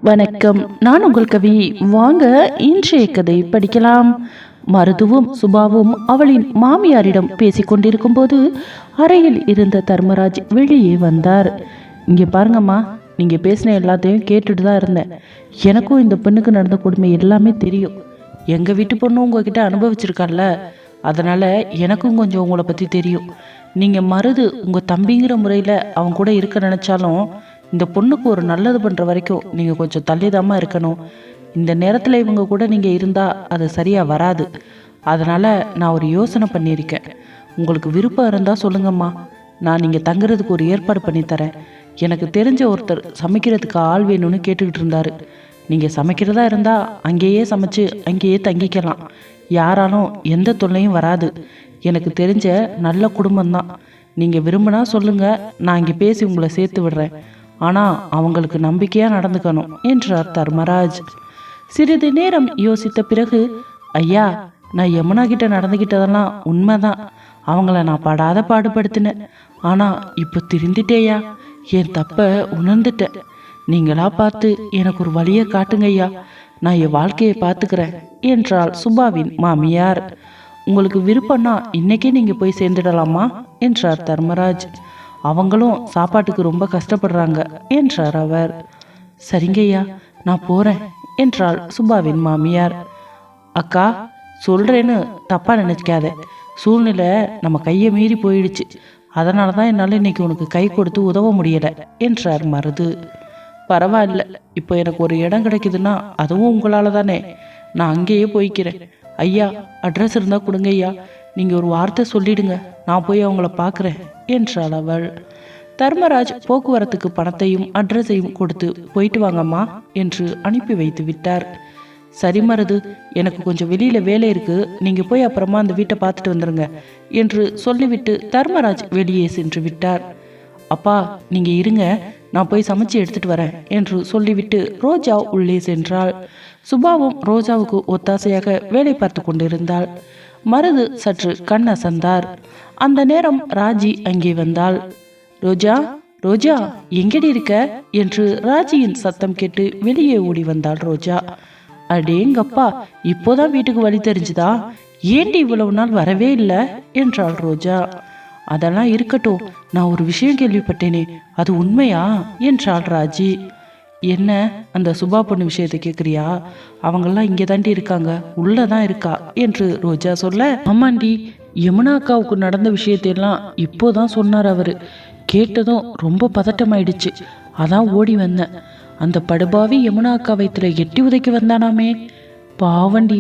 வணக்கம், நான் உங்கள் கவி. வாங்க இன்றைய கதை படிக்கலாம். மருதுவும் சுபாவும் அவளின் மாமியாரிடம் பேசிக்கொண்டிருக்கும் போது அறையில் இருந்த தர்மராஜ் வெளியே வந்தார். இங்கே பாருங்கம்மா, நீங்கள் பேசின எல்லாத்தையும் கேட்டுட்டு தான் இருந்தேன். எனக்கும் இந்த பெண்ணுக்கு நடந்த கொடுமை எல்லாமே தெரியும். எங்கள் வீட்டு பொண்ணு உங்ககிட்ட அனுபவிச்சிருக்கால, அதனால் எனக்கும் கொஞ்சம் உங்களை பற்றி தெரியும். நீங்கள் மருது உங்கள் தம்பிங்கிற முறையில் அவங்க கூட இருக்க நினச்சாலும் இந்த பொண்ணுக்கு ஒரு நல்லது பண்ணுற வரைக்கும் நீங்கள் கொஞ்சம் தள்ளிதாமல் இருக்கணும். இந்த நேரத்தில் இவங்க கூட நீங்கள் இருந்தால் அது சரியாக வராது. அதனால் நான் ஒரு யோசனை பண்ணியிருக்கேன். உங்களுக்கு விருப்பம் இருந்தால் சொல்லுங்கம்மா, நான் நீங்கள் தங்குறதுக்கு ஒரு ஏற்பாடு பண்ணித்தரேன். எனக்கு தெரிஞ்ச ஒருத்தர் சமைக்கிறதுக்கு ஆள் வேணும்னு கேட்டுக்கிட்டு இருந்தார். நீங்கள் சமைக்கிறதா இருந்தால் அங்கேயே சமைச்சு அங்கேயே தங்கிக்கலாம். யாராலும் எந்த தொல்லையும் வராது. எனக்கு தெரிஞ்ச நல்ல குடும்பம்தான். நீங்கள் விரும்பினா சொல்லுங்கள், நான் இங்கே பேசி உங்களை சேர்த்து விடுறேன். ஆனால் அவங்களுக்கு நம்பிக்கையாக நடந்துக்கணும் என்றார் தர்மராஜ். சிறிது நேரம் யோசித்த பிறகு, ஐயா, நான் யமுனா கிட்ட நடந்துக்கிட்டதெல்லாம் உண்மைதான். அவங்கள நான் படாத பாடுபடுத்தினேன். ஆனால் இப்போ திருந்திட்டேயா, என் தப்பை உணர்ந்துட்டேன். நீங்களா பார்த்து எனக்கு ஒரு வழியை காட்டுங்க ஐயா, நான் என் வாழ்க்கையை பார்த்துக்கிறேன் என்றாள் சுபாவின் மாமியார். உங்களுக்கு விருப்பம்னா இன்னைக்கே நீங்கள் போய் சேர்ந்துடலாமா என்றார் தர்மராஜ். அவங்களும் சாப்பாட்டுக்கு ரொம்ப கஷ்டப்படுறாங்க என்றார் அவர். சரிங்கய்யா, நான் போறேன் என்றாள் சுபாவின் மாமியார். அக்கா, சொல்றேன்னு தப்பா நினைக்காத. சூழ்நிலை நம்ம கையை மீறி போயிடுச்சு. அதனால தான் என்னால் இன்னைக்கு உனக்கு கை கொடுத்து உதவ முடியலை என்றார் மருது. பரவாயில்ல, இப்போ எனக்கு ஒரு இடம் கிடைக்குதுன்னா அதுவும் உங்களால் தானே. நான் அங்கேயே போய்க்கிறேன். ஐயா, அட்ரஸ் இருந்தால் கொடுங்க ஐயா. நீங்கள் ஒரு வார்த்தை சொல்லிடுங்க, நான் போய் அவங்கள பார்க்குறேன் என்றாள் அவள். தர்மராஜ் போக்குவரத்துக்கு பணத்தையும் அட்ரஸையும் கொடுத்து போயிட்டு வாங்கம்மா என்று அனுப்பி வைத்து விட்டார். சரி மருது, எனக்கு கொஞ்சம் வெளியில் வேலை இருக்குது, நீங்கள் போய் அப்புறமா அந்த வீட்டை பார்த்துட்டு வந்துடுங்க என்று சொல்லிவிட்டு தர்மராஜ் வெளியே சென்று விட்டார். அப்பா, நீங்கள் இருங்க, நான் போய் சமைச்சு எடுத்துட்டு வரேன் என்று சொல்லிவிட்டு ரோஜா உள்ளே சென்றாள். சுபாவும் ரோஜாவுக்கு ஒத்தாசையாக வேலை பார்த்து கொண்டிருந்தாள். மருது சற்று கண் அசந்தார். அந்த நேரம் ராஜி அங்கே வந்தாள். ரோஜா, ரோஜா, எங்கடி இருக்க என்று ராஜியின் சத்தம் கேட்டு வெளியே ஓடி வந்தாள் ரோஜா. அடேங்கப்பா, இப்போதான் வீட்டுக்கு வழி தெரிஞ்சுதா? ஏண்டி இவ்வளவு நாள் வரவே இல்லை என்றாள் ரோஜா. அதெல்லாம் இருக்கட்டும், நான் ஒரு விஷயம் கேள்விப்பட்டேனே, அது உண்மையா என்றாள் ராஜி. என்ன, அந்த சுபா பொண்ணு விஷயத்தை கேட்குறியா? அவங்கெல்லாம் இங்கே தாண்டி இருக்காங்க, உள்ளதான் இருக்கா என்று ரோஜா சொல்ல, ஆமாண்டி, யமுனா அக்காவுக்கு நடந்த விஷயத்தையெல்லாம் இப்போதான் சொன்னார் அவரு. கேட்டதும் ரொம்ப பதட்டமாயிடுச்சு. அதான் ஓடி வந்தேன். அந்த படுபாவி யமுனா அக்கா வயிற்றுல எட்டி உதைக்க வந்தானாமே, பாவண்டி.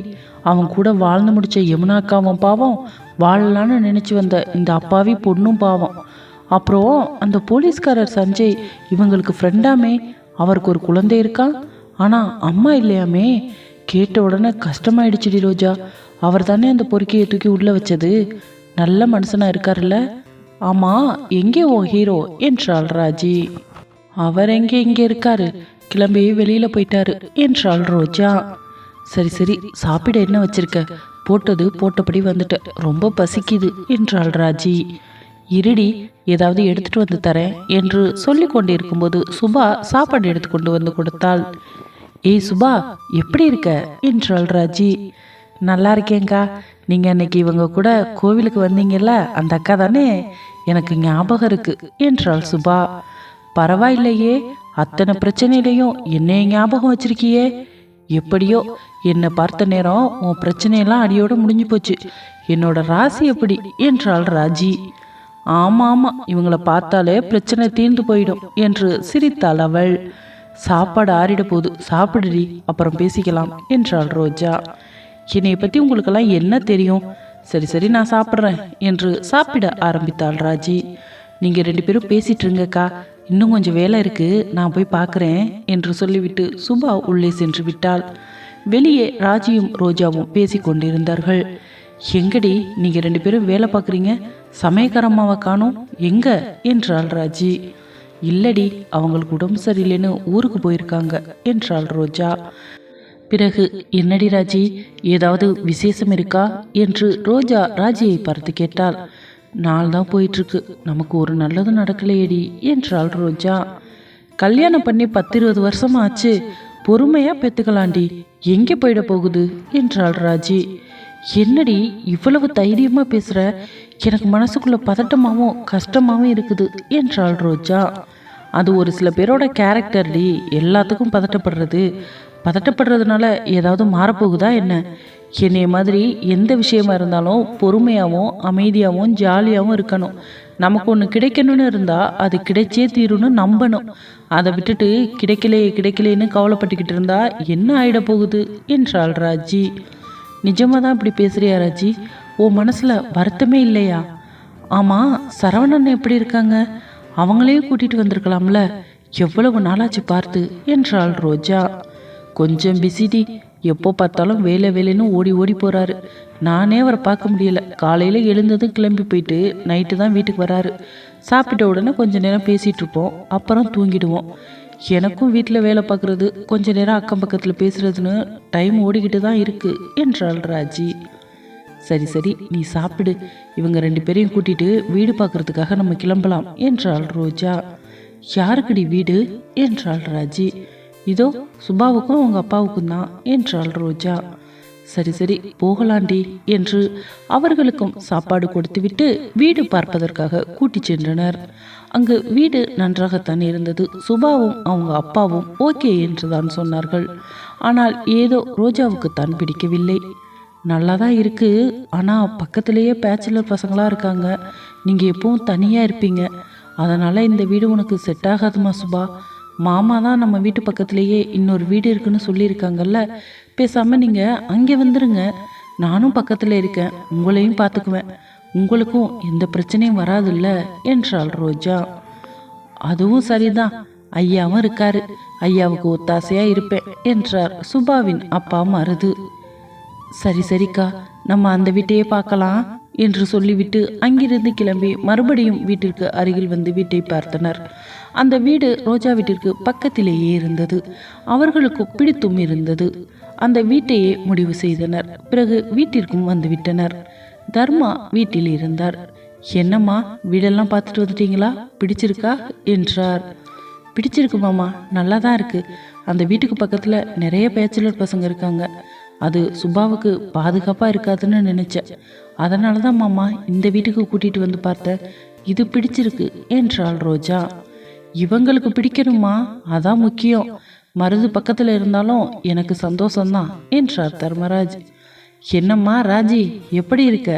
அவன் கூட வாழ்ந்து முடிச்ச யமுனா அக்காவும் பாவம், வாழலான்னு நினைச்சு வந்த இந்த அப்பாவி பொண்ணும் பாவம். அப்புறம் அந்த போலீஸ்காரர் சஞ்சய் இவங்களுக்கு ஃப்ரெண்டாமே, அவருக்கு ஒரு குழந்தை இருக்கா, ஆனா அம்மா இல்லையாமே. கேட்ட உடனே கஷ்டமாயிடுச்சுடி ரோஜா. அவர் தானே அந்த பொறுக்கையை தூக்கி உள்ள வச்சது. நல்ல மனுஷனா இருக்காருல்ல. ஆமா, எங்கே ஓ ஹீரோ என்றாள் ராஜி. அவர் இங்கே இருக்காரு, கிளம்பி வெளியில போயிட்டாரு என்றாள் ரோஜா. சரி சரி, சாப்பிட என்ன வச்சிருக்க? போட்டது போட்டபடி வந்துட்ட, ரொம்ப பசிக்குது என்றாள் ராஜி. இருடி, ஏதாவது எடுத்துட்டு வந்து தரேன் என்று சொல்லி கொண்டிருக்கும் போது சுபா சாப்பாடு எடுத்து கொண்டு வந்து கொடுத்தாள். ஏய் சுபா, எப்படி இருக்க என்றாள் ராஜி. நல்லா இருக்கேங்க்கா. நீங்க அன்னைக்கு இவங்க கூட கோவிலுக்கு வந்தீங்கல்ல, அந்த அக்கா தானே? எனக்கு ஞாபகம் இருக்கு என்றாள் சுபா. பரவாயில்லையே, அத்தனை பிரச்சனையிலையும் என்னைய ஞாபகம் வச்சிருக்கியே. எப்படியோ என்னை பார்த்த நேரம் உன் பிரச்சனையெல்லாம் அடியோடு முடிஞ்சு போச்சு. என்னோட ராசி எப்படி என்றாள் ராஜி. ஆமா ஆமா, இவங்களை பார்த்தாலே பிரச்சனை தீர்ந்து போயிடும் என்று சிரித்தாள் அவள். சாப்பாடு ஆறிட போது, சாப்பிடுடி, அப்புறம் பேசிக்கலாம் என்றாள் ரோஜா. என்னை பற்றி உங்களுக்கெல்லாம் என்ன தெரியும்? சரி சரி, நான் சாப்பிட்றேன் என்று சாப்பிட ஆரம்பித்தாள் ராஜி. நீங்கள் 2 பேரும் பேசிட்டு இருங்கக்கா, இன்னும் கொஞ்சம் வேலை இருக்கு, நான் போய் பார்க்குறேன் என்று சொல்லிவிட்டு சுபா உள்ளே சென்று விட்டாள். வெளியே ராஜியும் ரோஜாவும் பேசி கொண்டிருந்தார்கள். எங்கடி நீங்கள் 2 பேரும் வேலை பார்க்குறீங்க? சமயக்காரம்மாவை காணோம், எங்க என்றாள் ராஜி. இல்லடி, அவங்களுக்கு உடம்பு சரியில்லைன்னு ஊருக்கு போயிருக்காங்க என்றாள் ரோஜா. பிறகு என்னடி ராஜி, ஏதாவது விசேஷம் இருக்கா என்று ரோஜா ராஜியை பார்த்து கேட்டாள். நாள் தான் போயிட்டுருக்கு, நமக்கு ஒரு நல்லதும் நடக்கலையேடி என்றாள் ரோஜா. கல்யாணம் பண்ணி 10-20 வருஷமா ஆச்சு, பொறுமையா பெத்துக்கலாண்டி, எங்கே போயிட போகுது என்றாள் ராஜி. என்னடி இவ்வளவு தைரியமா பேசுற? எனக்கு மனசுக்குள்ள பதட்டமாவும் கஷ்டமாவும் இருக்குது என்றாள் ரோஜா. அது ஒரு சில பேரோட கேரக்டர்டி, எல்லாத்துக்கும் பதட்டப்படுறதுனால ஏதாவது மாறப்போகுதா என்ன? என்னைய மாதிரி எந்த விஷயமா இருந்தாலும் பொறுமையாகவும் அமைதியாகவும் ஜாலியாகவும் இருக்கணும். நமக்கு ஒன்று கிடைக்கணும்னு இருந்தால் அது கிடைச்சே தீரும்னு நம்பணும். அதை விட்டுட்டு கிடைக்கலேன்னு கவலைப்பட்டுக்கிட்டு இருந்தா என்ன ஆயிட போகுது என்றாள் ராஜி. நிஜமாக தான் இப்படி பேசுறியா ராஜி? உன் மனசில் வருத்தமே இல்லையா? ஆமாம், சரவணன் எப்படி இருக்காங்க? அவங்களையும் கூட்டிகிட்டு வந்திருக்கலாம்ல, எவ்வளவு நாளாச்சு பார்த்து என்றாள் ரோஜா. கொஞ்சம் பிஸிடி, எப்போ பார்த்தாலும் வேலைன்னு ஓடி ஓடி போகிறாரு. நானே அவரை பார்க்க முடியல. காலையில் எழுந்ததும் கிளம்பி போயிட்டு நைட்டு தான் வீட்டுக்கு வராரு. சாப்பிட்ட உடனே கொஞ்ச நேரம் பேசிகிட்டு இருப்போம், அப்புறம் தூங்கிடுவோம். எனக்கும் வீட்டில் வேலை பார்க்குறது, கொஞ்ச நேரம் அக்கம் பக்கத்தில் பேசுறதுன்னு டைம் ஓடிக்கிட்டு தான் இருக்கு என்றாள் ராஜி. சரி நீ சாப்பிடு, இவங்க 2 பேரையும் கூட்டிட்டு வீடு பார்க்கறதுக்காக நம்ம கிளம்பலாம் என்றாள் ரோஜா. யாருக்குடி வீடு என்றாள் ராஜி. இதோ சுபாவுக்கும் அவங்க அப்பாவுக்கும் தான் என்றாள் ரோஜா. சரி போகலாண்டி என்று அவர்களுக்கும் சாப்பாடு கொடுத்துவிட்டு வீடு பார்ப்பதற்காக கூட்டி சென்றனர். அங்கு வீடு நன்றாகத்தான் இருந்தது. சுபாவும் அவங்க அப்பாவும் ஓகே என்றுதான் சொன்னார்கள். ஆனால் ஏதோ ரோஜாவுக்கு தான் பிடிக்கவில்லை. நல்லா தான் இருக்கு, ஆனால் பக்கத்திலேயே பேச்சுலர் பசங்களாக இருக்காங்க, நீங்கள் எப்பவும் தனியாக இருப்பீங்க, அதனால் இந்த வீடு உனக்கு செட் ஆகாதுமா சுபா. மாமா தான் நம்ம வீட்டு பக்கத்துலேயே இன்னொரு வீடு இருக்குன்னு சொல்லியிருக்காங்கல்ல, பேசாமல் நீங்கள் அங்கே வந்துடுங்க. நானும் பக்கத்தில் இருக்கேன், உங்களையும் பார்த்துக்குவேன், உங்களுக்கும் எந்த பிரச்சனையும் வராதுல்ல என்றாள் ரோஜா. அதுவும் சரிதான், ஐயாவும் இருக்காரு, ஐயாவுக்கு ஒத்தாசையாக இருப்பேன் என்றார் சுபாவின் அப்பா மருது. சரிக்கா, நம்ம அந்த வீட்டையே பார்க்கலாம் என்று சொல்லிவிட்டு அங்கிருந்து கிளம்பி மறுபடியும் வீட்டிற்கு அருகில் வந்து வீட்டை பார்த்தனர். அந்த வீடு ரோஜா வீட்டிற்கு பக்கத்திலேயே இருந்தது. அவர்களுக்கு பிடித்தும் இருந்தது. அந்த வீட்டையே முடிவு செய்தனர். பிறகு வீட்டிற்கும் வந்து விட்டனர். தர்மா வீட்டில் இருந்தார். என்னம்மா, வீடெல்லாம் பார்த்துட்டு வந்துட்டீங்களா? பிடிச்சிருக்கா என்றார். பிடிச்சிருக்கு மாமா, நல்லா தான் இருக்கு. அந்த வீட்டுக்கு பக்கத்தில் நிறைய பேச்சுலர் பசங்க இருக்காங்க, அது சுபாவுக்கு பாதுகாப்பாக இருக்காதுன்னு நினச்சேன், அதனால தான் மாமா இந்த வீட்டுக்கு கூட்டிகிட்டு வந்து பார்த்தேன். இது பிடிச்சிருக்கு என்றாள் ரோஜா. இவங்களுக்கு பிடிக்கணுமா, அதான் முக்கியம். மருது பக்கத்தில் இருந்தாலும் எனக்கு சந்தோஷம்தான் என்றார் தர்மராஜ். என்னம்மா ராஜி, எப்படி இருக்க?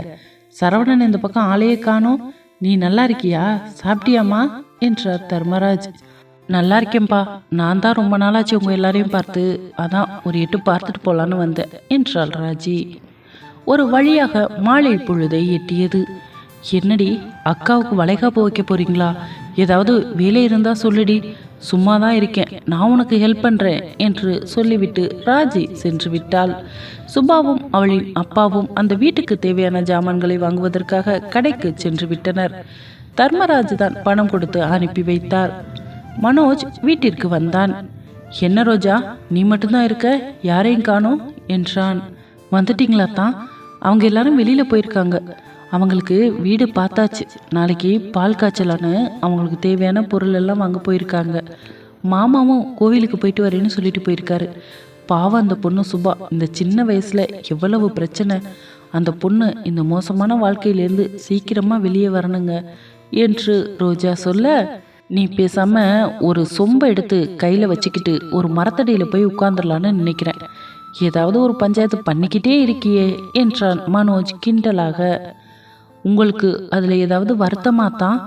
சரவணன் இந்த பக்கம் ஆளையே காணோம், நீ நல்லா இருக்கியா? சாப்பிட்டியாம்மா என்றார் தர்மராஜ். நல்லா இருக்கேன்பா, நான் தான் ரொம்ப நாளாச்சு உங்கள் எல்லாரையும் பார்த்து, அதான் ஒரு எட்டு பார்த்துட்டு போகலான்னு வந்தேன் என்றாள் ராஜி. ஒரு வழியாக மாலை பொழுதை எட்டியது. என்னடி, அக்காவுக்கு வளைகாப்பு வைக்க போறீங்களா? ஏதாவது வேலை இருந்தா சொல்லுடி, சும்மா தான் இருக்கேன், நான் உனக்கு ஹெல்ப் பண்ணுறேன் என்று சொல்லிவிட்டு ராஜி சென்று விட்டாள். சுபாவும் அவளின் அப்பாவும் அந்த வீட்டுக்கு தேவையான ஜாமான்களை வாங்குவதற்காக கடைக்கு சென்று விட்டனர். தர்மராஜ் தான் பணம் கொடுத்து அனுப்பி வைத்தார். மனோஜ் வீட்டிற்கு வந்தான். என்ன ரோஜா, நீ மட்டும்தான் இருக்க, யாரையும் காணோம் என்றான். வந்துட்டீங்களா தான்? அவங்க எல்லாரும் வெளியில் போயிருக்காங்க, அவங்களுக்கு வீடு பார்த்தாச்சு, நாளைக்கு பால் காய்ச்சலான்னு அவங்களுக்கு தேவையான பொருள் எல்லாம் வாங்க போயிருக்காங்க. மாமாவும் கோவிலுக்கு போயிட்டு வரேன்னு சொல்லிட்டு போயிருக்காரு. பாவம் அந்த பொண்ணு சுபா, இந்த சின்ன வயசில் எவ்வளவு பிரச்சனை. அந்த பொண்ணு இந்த மோசமான வாழ்க்கையிலேருந்து சீக்கிரமாக வெளியே வரணுங்க என்று ரோஜா சொல்ல, நீ பேசாம ஒரு சொம்பை எடுத்து கையில் வச்சுக்கிட்டு ஒரு மரத்தடியில் போய் உட்கார்ந்துடலான்னு நினைக்கிறேன், ஏதாவது ஒரு பஞ்சாயத்து பண்ணிக்கிட்டே இருக்கியே என்றான் மனோஜ் கிண்டலாக. உங்களுக்கு அதில் ஏதாவது வருத்தமாத்தான்?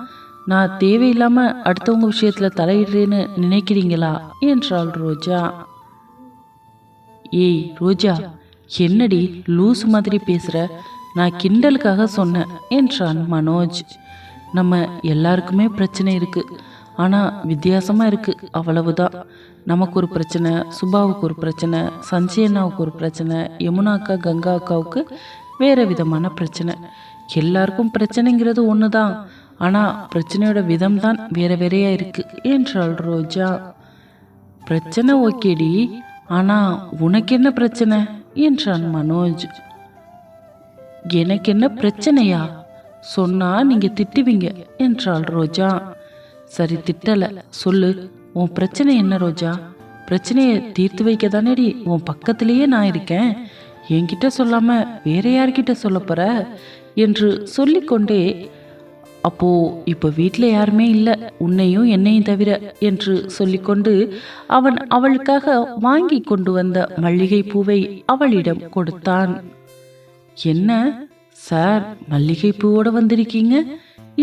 நான் தேவையில்லாமல் அடுத்தவங்க விஷயத்தில் தலையிடுறேன்னு நினைக்கிறீங்களா என்றாள் ரோஜா. ஏய் ரோஜா, என்னடி லூஸ் மாதிரி பேசுகிற? நான் கிண்டலுக்காக சொன்னேன் என்றான் மனோஜ். நம்ம எல்லாருக்குமே பிரச்சனை இருக்குது, ஆனால் வித்தியாசமாக இருக்குது, அவ்வளவுதான். நமக்கு ஒரு பிரச்சனை, சுபாவுக்கு ஒரு பிரச்சனை, சஞ்சய் அண்ணாவுக்கு ஒரு பிரச்சனை, யமுனா அக்கா கங்கா அக்காவுக்கு வேறு விதமான பிரச்சனை. எல்லாருக்கும் பிரச்சனைங்கிறது ஒன்று தான், ஆனால் பிரச்சனையோட விதம் தான் வேற வேறையாக இருக்குது என்றாள் ரோஜா. பிரச்சனை ஓகேடி, ஆனால் உனக்கு என்ன பிரச்சனை என்றான் மனோஜ். எனக்கு என்ன பிரச்சனையா? சொன்னால் நீங்கள் திட்டுவீங்க என்றாள் ரோஜா. சரி திட்டலை, சொல்லு, உன் பிரச்சனை என்ன ரோஜா? பிரச்சனையை தீர்த்து வைக்க தானேடி உன் பக்கத்திலேயே நான் இருக்கேன். என்கிட்ட சொல்லாம வேற யார்கிட்ட சொல்ல போற என்று சொல்லிக்கொண்டே, அப்போ இப்போ வீட்டில் யாருமே இல்லை உன்னையும் என்னையும் தவிர என்று சொல்லிக்கொண்டு அவன் அவளுக்காக வாங்கி கொண்டு வந்த மல்லிகை பூவை அவளிடம் கொடுத்தான். என்ன சார், மல்லிகை பூவோட வந்திருக்கீங்க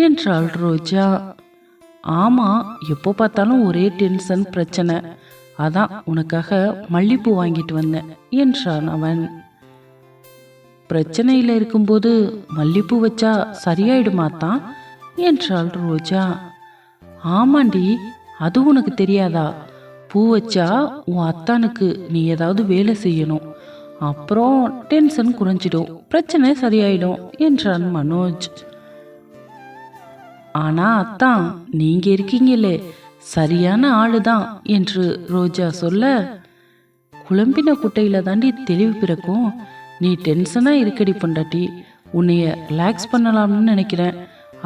என்றாள் ரோஜா. ஆமா, எப்போ பார்த்தாலும் ஒரே டென்ஷன் பிரச்சனை, அதான் உனக்காக மல்லிப்பூ வாங்கிட்டு வந்தேன் என்றான் அவன். பிரச்சனையில் இருக்கும்போது மல்லிப்பூ வச்சா சரியாயிடுமாத்தான் என்றாள் ரோஜா. ஆமாண்டி, அது உனக்கு தெரியாதா? பூ வச்சா உன் அத்தானுக்கு நீ ஏதாவது வேலை செய்யணும், அப்புறம் டென்ஷன் குறைஞ்சிடும், பிரச்சனை சரியாயிடும் என்றான் மனோஜ். ஆனா அத்தான், நீங்க இருக்கீங்களே, சரியான ஆளுதான் என்று ரோஜா சொல்ல, குழம்பின குட்டையில தாண்டி தெளிவு பிறக்கும். நீ டென்ஷனா இருக்கடி பொண்டாட்டி, உன்னைய ரிலாக்ஸ் பண்ணலாம்னு நினைக்கிறேன்,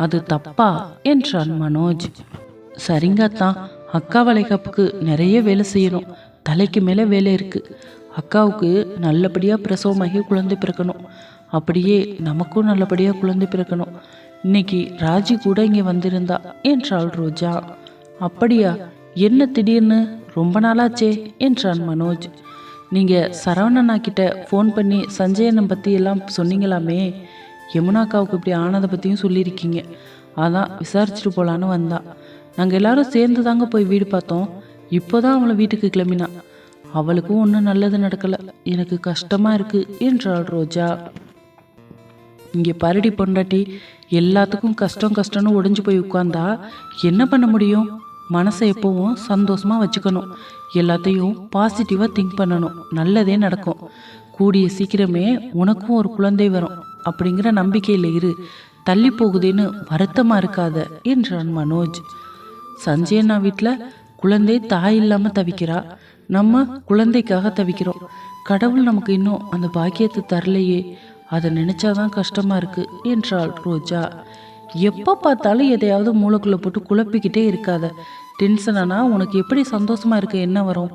அது தப்பா என்றான் மனோஜ். சரிங்கத்தான், அக்கா வளைகாப்புக்கு நிறைய வேலை செய்யணும், தலைக்கு மேலே வேலை இருக்கு. அக்காவுக்கு நல்லபடியாக பிரசவமாகி குழந்தை பிறக்கணும், அப்படியே நமக்கும் நல்லபடியாக குழந்தை பிறக்கணும். இன்னைக்கு ராஜி கூட இங்கே வந்திருந்தா என்றாள் ரோஜா. அப்படியா, என்ன திடீர்னு, ரொம்ப நாளாச்சே என்றான் மனோஜ். நீங்கள் சரவணண்ணா கிட்ட ஃபோன் பண்ணி சஞ்சயனை பற்றி எல்லாம் சொன்னீங்களாமே, யமுனாக்காவுக்கு இப்படி ஆனதை பற்றியும் சொல்லியிருக்கீங்க, அதான் விசாரிச்சுட்டு போகலான்னு வந்தா. நாங்கள் எல்லாரும் சேர்ந்து தாங்க போய் வீடு பார்த்தோம், இப்போதான் அவளை வீட்டுக்கு கிளம்பினா. அவளுக்கும் ஒன்றும் நல்லது நடக்கலை, எனக்கு கஷ்டமாக இருக்குது என்றாள் ரோஜா. இங்கே பரடி பொண்டாட்டி, எல்லாத்துக்கும் கஷ்டம் கஷ்டம்னு ஒடிஞ்சு போய் உட்கார்ந்தா என்ன பண்ண முடியும்? மனசை எப்பவும் சந்தோஷமாக வச்சுக்கணும், எல்லாத்தையும் பாசிட்டிவாக திங்க் பண்ணணும், நல்லதே நடக்கும். கூடிய சீக்கிரமே உனக்கும் ஒரு குழந்தை வரும் அப்படிங்கிற நம்பிக்கையில் இரு, தள்ளி போகுதேன்னு வருத்தமாக இருக்காத என்றான் மனோஜ். சஞ்சயண்ணா வீட்டில் குழந்தை தாய் இல்லாமல் தவிக்கிறா, நம்ம குழந்தைக்காக தவிக்கிறோம். கடவுள் நமக்கு இன்னும் அந்த பாக்கியத்தை தரலையே, அதை நினைச்சாதான் கஷ்டமா இருக்கு என்றாள் ரோஜா. எப்போ பார்த்தாலும் எதையாவது மூளைக்குள்ளே போட்டு குழப்பிக்கிட்டே இருக்காத. டென்ஷனானா உனக்கு எப்படி சந்தோஷமா இருக்க என்ன வரும்?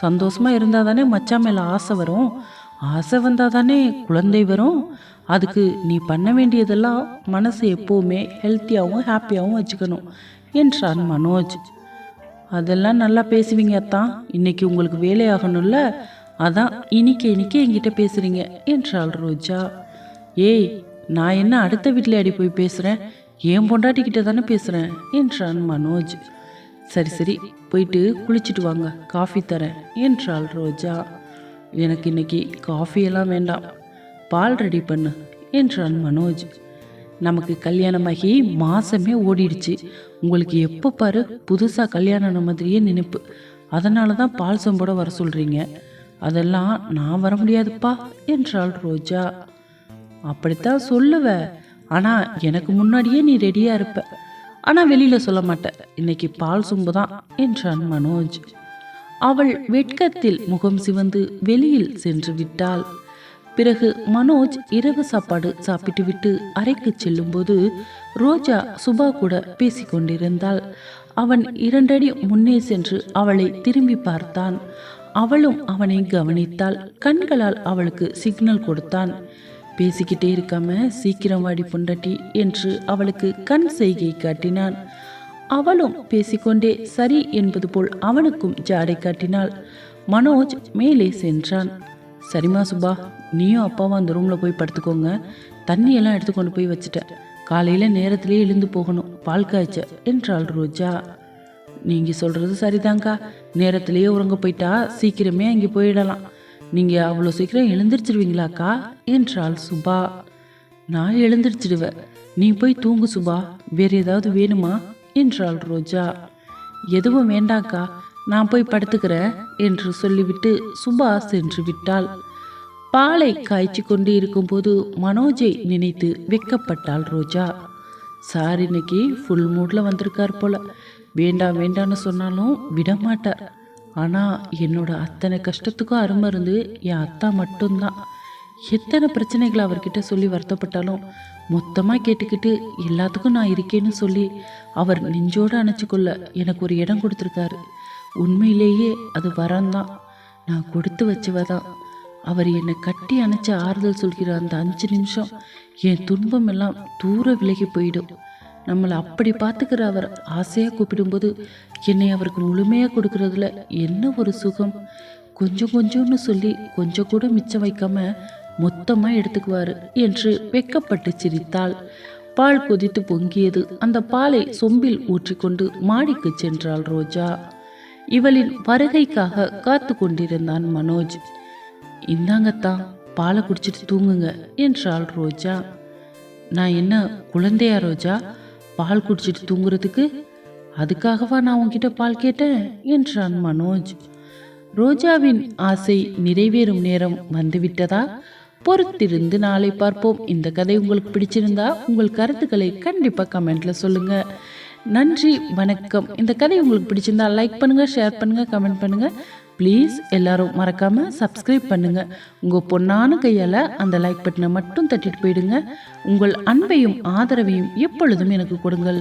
சந்தோஷமா இருந்தால் தானே மச்சா மேலே ஆசை வரும், ஆசை வந்தால் தானே குழந்தை வரும். அதுக்கு நீ பண்ண வேண்டியதெல்லாம் மனசை எப்போவுமே ஹெல்த்தியாகவும் ஹாப்பியாகவும் வச்சுக்கணும் என்றான் மனோஜ். அதெல்லாம் நல்லா பேசுவீங்க அத்தான், இன்னைக்கு உங்களுக்கு வேலையாகணும்ல, அதான் இனிக்க என்கிட்ட பேசுறீங்க என்றாள் ரோஜா. ஏய், நான் என்ன அடுத்த வீட்டில் அடி போய் பேசுகிறேன், என் பொண்டாட்டிக்கிட்ட தானே பேசுகிறேன் என்றான் மனோஜ். சரி சரி, போயிட்டு குளிச்சுட்டு வாங்க, காஃபி தரேன் என்றாள் ரோஜா. எனக்கு இன்னைக்கு காஃபியெல்லாம் வேண்டாம், பால் ரெடி பண்ணு என்றான் மனோஜ். நமக்கு கல்யாணமாகி மாதமே ஓடிடுச்சு, உங்களுக்கு எப்போ பாரு புதுசாக கல்யாணம் மாதிரியே நினைப்பு, அதனால தான் பால் சொம்போட வர சொல்கிறீங்க. அதெல்லாம் நான் வர முடியாதுப்பா என்றாள் ரோஜா. அப்படித்தான் சொல்லுவ, ஆனால் எனக்கு முன்னாடியே நீ ரெடியாக இருப்ப, ஆனால் வெளியில் சொல்ல மாட்டேன். இன்னைக்கு பால் சொம்பு தான் என்றான் மனோஜ். அவள் வெட்கத்தில் முகம் சிவந்து வெளியில் சென்று விட்டாள். பிறகு மனோஜ் இரவு சாப்பாடு சாப்பிட்டு விட்டு அறைக்கு செல்லும்போது ரோஜா சுபா கூட பேசிக்கொண்டிருந்தாள். அவன் 2 அடி முன்னே சென்று அவளை திரும்பி பார்த்தான். அவளும் அவனை கவனித்தாள். கண்களால் அவளுக்கு சிக்னல் கொடுத்தான். பேசிக்கிட்டே இருக்காம சீக்கிரம் வாடி பொண்டாட்டி என்று அவளுக்கு கண் செய்கை காட்டினான். அவளும் பேசிக்கொண்டே சரி என்பது போல் அவனுக்கும் ஜாடை காட்டினாள். மனோஜ் மேலே சென்றான். சரிம்மா சுபா, நீயும் அப்பாவும் அந்த ரூமில் போய் படுத்துக்கோங்க, தண்ணியெல்லாம் எடுத்துக்கொண்டு போய் வச்சுட்டேன், காலையில் நேரத்திலே எழுந்து போகணும், பால் காய்ச்ச என்றாள் ரோஜா. நீங்கள் சொல்கிறது சரிதாங்க்கா, நேரத்திலேயே உறங்க போயிட்டா சீக்கிரமே அங்கே போயிடலாம், நீங்கள் அவ்வளோ சீக்கிரம் எழுந்திரிச்சிடுவீங்களாக்கா என்றாள் சுபா. நான் எழுந்திரிச்சிடுவேன், நீ போய் தூங்கு சுபா, வேறு ஏதாவது வேணுமா என்றாள் ரோஜா. எதுவும் வேண்டாக்கா, நான் போய் படுத்துக்கிறேன் என்று சொல்லிவிட்டு சுபா சென்று விட்டாள். பாலை காய்ச்சி கொண்டு இருக்கும்போது மனோஜை நினைத்து வெக்கப்பட்டாள் ரோஜா. சார் இன்னைக்கு ஃபுல் மூடில் வந்திருக்கார் போல, வேண்டாம் வேண்டான்னு சொன்னாலும் விடமாட்டார். ஆனால் என்னோட அத்தனை கஷ்டத்துக்கும் அருமருந்து என் அத்தா மட்டும்தான். எத்தனை பிரச்சனைகளை அவர்கிட்ட சொல்லி வருத்தப்பட்டாலும் மொத்தமாக கேட்டுக்கிட்டு எல்லாத்துக்கும் நான் இருக்கேன்னு சொல்லி அவர் நெஞ்சோடு அணைச்சிக்கொள்ள எனக்கு ஒரு இடம் கொடுத்துருக்காரு. உண்மையிலேயே அது வரம்தான். நான் கொடுத்து வச்சவ தான். அவர் என்னை கட்டி அணைச்சி ஆறுதல் சொல்கிற அந்த 5 நிமிஷம் என் துன்பம் எல்லாம் தூர விலகி போயிடும். நம்மளை அப்படி பார்த்துக்கிற அவர் ஆசையாக கூப்பிடும்போது என்னை அவருக்கு முழுமையாக கொடுக்கறதுல என்ன ஒரு சுகம். கொஞ்சம் கொஞ்சம்னு சொல்லி கொஞ்சம் கூட மிச்சம் வைக்காம மொத்தமாக எடுத்துக்குவார் என்று வெக்கப்பட்டு சிரித்தாள். பால் கொதித்து பொங்கியது. அந்த பாலை சொம்பில் ஊற்றிக்கொண்டு மாடிக்கு சென்றாள் ரோஜா. இவளின் வருகைக்காக காத்து கொண்டிருந்தான் மனோஜ். இந்தாங்கத்தான், பாலை குடிச்சிட்டு தூங்குங்க என்றாள் ரோஜா. நான் என்ன குழந்தையா ரோஜா, பால் குடிச்சிட்டு தூங்குறதுக்கு? அதுக்காகவா நான் உன்கிட்ட பால் கேட்டேன் என்றான் மனோஜ். ரோஜாவின் ஆசை நிறைவேறும் நேரம் வந்துவிட்டதா? பொறுத்திருந்து நாளை பார்ப்போம். இந்த கதை உங்களுக்கு பிடிச்சிருந்தா உங்கள் கருத்துக்களை கண்டிப்பாக கமெண்ட்ல சொல்லுங்க. நன்றி, வணக்கம். இந்த கதை உங்களுக்கு பிடிச்சிருந்தா லைக் பண்ணுங்க, ஷேர் பண்ணுங்க, கமெண்ட் பண்ணுங்க. ப்ளீஸ் எல்லாரும் மறக்காம சப்ஸ்கிரைப் பண்ணுங்க. உங்க பொன்னான கையால அந்த லைக் பட்டனை மட்டும் தட்டிட்டு போயிடுங்க. உங்கள் அன்பையும் ஆதரவையும் எப்பொழுதும் எனக்கு கொடுங்கள்.